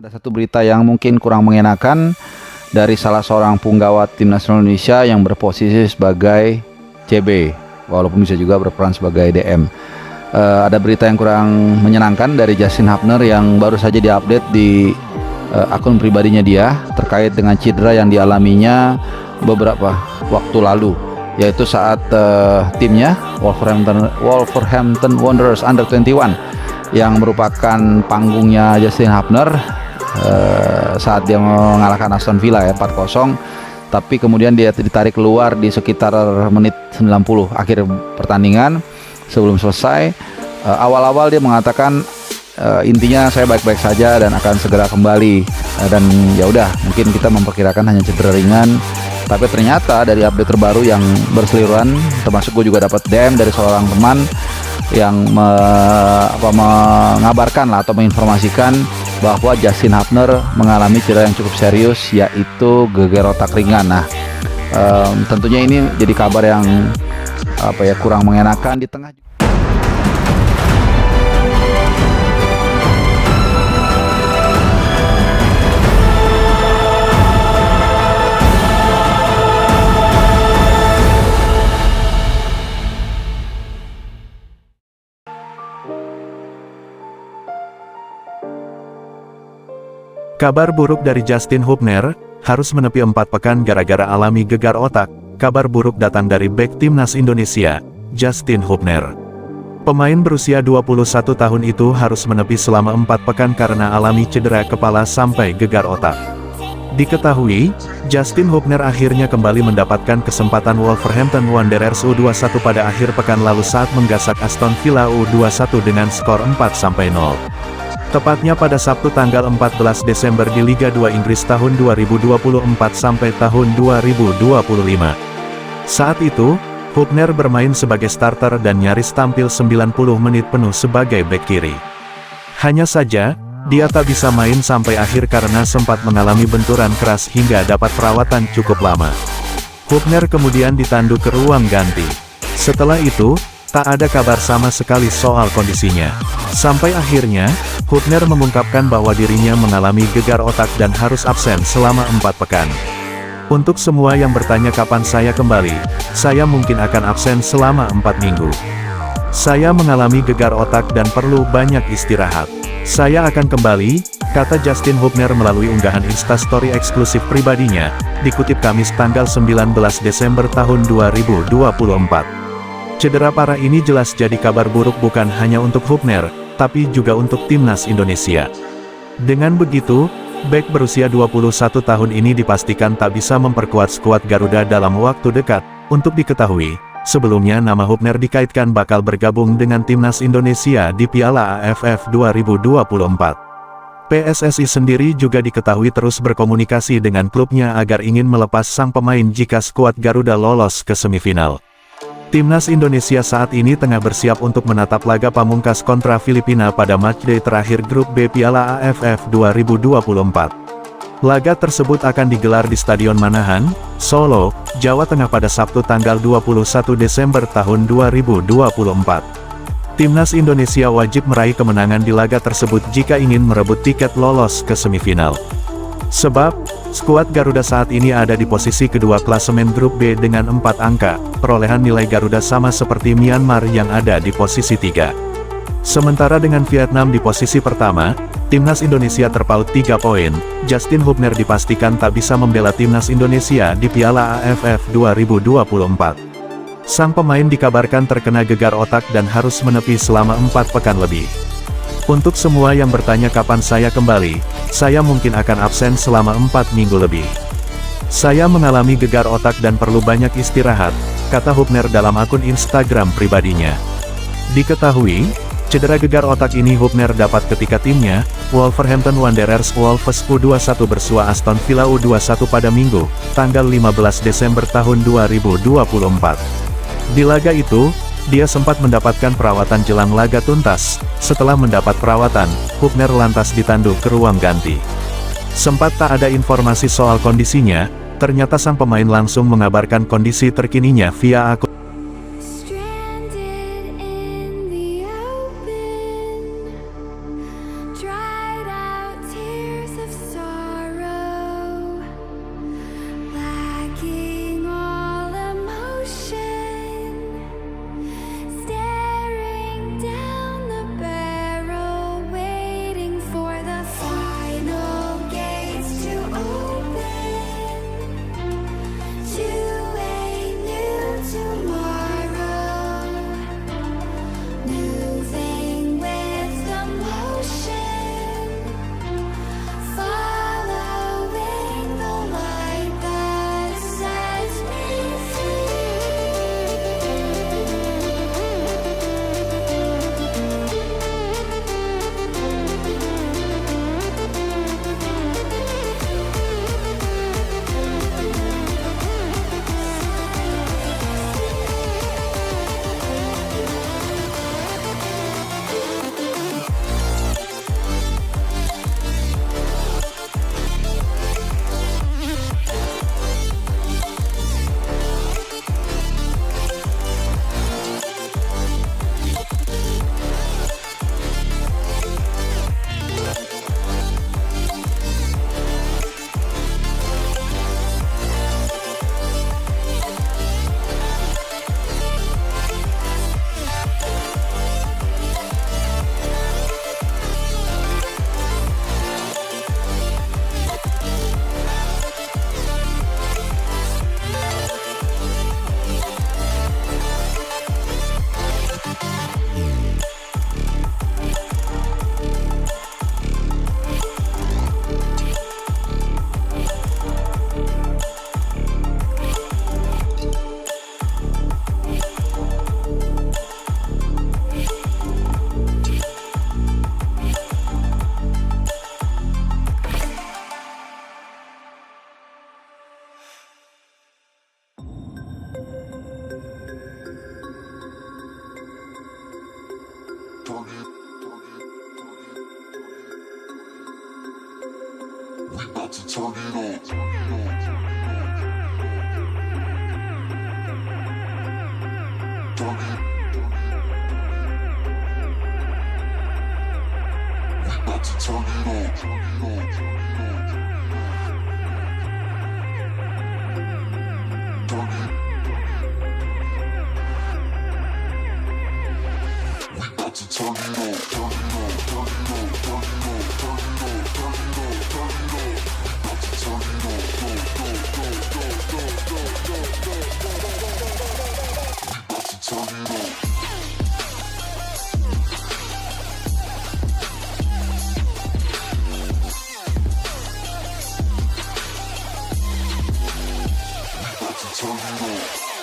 Ada satu berita yang mungkin kurang mengenakan dari salah seorang punggawa timnas Indonesia yang berposisi sebagai CB, walaupun bisa juga berperan sebagai DM. Ada berita yang kurang menyenangkan dari Justin Hubner yang baru saja diupdate di akun pribadinya dia terkait dengan cedera yang dialaminya beberapa waktu lalu, yaitu saat timnya Wolverhampton Wanderers Under 21 yang merupakan panggungnya Justin Hubner saat dia mengalahkan Aston Villa ya 4-0, tapi kemudian dia ditarik keluar di sekitar menit 90 akhir pertandingan sebelum selesai. Awal-awal dia mengatakan intinya saya baik-baik saja dan akan segera kembali, dan ya udah, mungkin kita memperkirakan hanya cedera ringan, tapi ternyata dari update terbaru yang berseliweran, termasuk gue juga dapat DM dari seorang teman yang mengabarkan lah atau menginformasikan bahwa Justin Hubner mengalami cedera yang cukup serius, yaitu geger otak ringan. Nah, tentunya ini jadi kabar yang kurang mengenakan di tengah. Kabar buruk dari Justin Hubner, harus menepi 4 pekan gara-gara alami gegar otak. Kabar buruk datang dari bek timnas Indonesia, Justin Hubner. Pemain berusia 21 tahun itu harus menepi selama 4 pekan karena alami cedera kepala sampai gegar otak. Diketahui, Justin Hubner akhirnya kembali mendapatkan kesempatan Wolverhampton Wanderers U21 pada akhir pekan lalu saat menggasak Aston Villa U21 dengan skor 4-0. Tepatnya pada Sabtu tanggal 14 Desember di Liga 2 Inggris tahun 2024 sampai tahun 2025. Saat itu, Hubner bermain sebagai starter dan nyaris tampil 90 menit penuh sebagai bek kiri. Hanya saja, dia tak bisa main sampai akhir karena sempat mengalami benturan keras hingga dapat perawatan cukup lama. Hubner kemudian ditandu ke ruang ganti. Setelah itu, tak ada kabar sama sekali soal kondisinya. Sampai akhirnya, Hubner mengungkapkan bahwa dirinya mengalami gegar otak dan harus absen selama 4 pekan. Untuk semua yang bertanya kapan saya kembali, saya mungkin akan absen selama 4 minggu. Saya mengalami gegar otak dan perlu banyak istirahat. Saya akan kembali, kata Justin Hubner melalui unggahan Instastory eksklusif pribadinya, dikutip Kamis tanggal 19 Desember tahun 2024. Cedera parah ini jelas jadi kabar buruk bukan hanya untuk Hubner, tapi juga untuk timnas Indonesia. Dengan begitu, bek berusia 21 tahun ini dipastikan tak bisa memperkuat skuad Garuda dalam waktu dekat. Untuk diketahui, sebelumnya nama Hubner dikaitkan bakal bergabung dengan timnas Indonesia di Piala AFF 2024. PSSI sendiri juga diketahui terus berkomunikasi dengan klubnya agar ingin melepas sang pemain jika skuad Garuda lolos ke semifinal. Timnas Indonesia saat ini tengah bersiap untuk menatap laga pamungkas kontra Filipina pada matchday terakhir grup B Piala AFF 2024. Laga tersebut akan digelar di Stadion Manahan, Solo, Jawa Tengah pada Sabtu tanggal 21 Desember tahun 2024. Timnas Indonesia wajib meraih kemenangan di laga tersebut jika ingin merebut tiket lolos ke semifinal. Sebab, skuad Garuda saat ini ada di posisi kedua klasemen grup B dengan 4 angka, perolehan nilai Garuda sama seperti Myanmar yang ada di posisi 3. Sementara dengan Vietnam di posisi pertama, timnas Indonesia terpaut 3 poin, Justin Hubner dipastikan tak bisa membela timnas Indonesia di Piala AFF 2024. Sang pemain dikabarkan terkena gegar otak dan harus menepi selama 4 pekan lebih. Untuk semua yang bertanya kapan saya kembali, saya mungkin akan absen selama 4 minggu lebih. Saya mengalami gegar otak dan perlu banyak istirahat, kata Hubner dalam akun Instagram pribadinya. Diketahui, cedera gegar otak ini Hubner dapat ketika timnya, Wolverhampton Wanderers Wolves U21 bersua Aston Villa U21 pada Minggu, tanggal 15 Desember tahun 2024. Di laga itu, dia sempat mendapatkan perawatan jelang laga tuntas. Setelah mendapat perawatan, Hubner lantas ditandu ke ruang ganti. Sempat tak ada informasi soal kondisinya, ternyata sang pemain langsung mengabarkan kondisi terkininya via akun about to turn it up. Turn it. We about to turn it up. Turn it. We about to turn it up. Turn it up. Turn it up. Turn it up. Turn it up. Turn it up. Turn it up. We about to turn it up. We about to turn it up. Turn it up.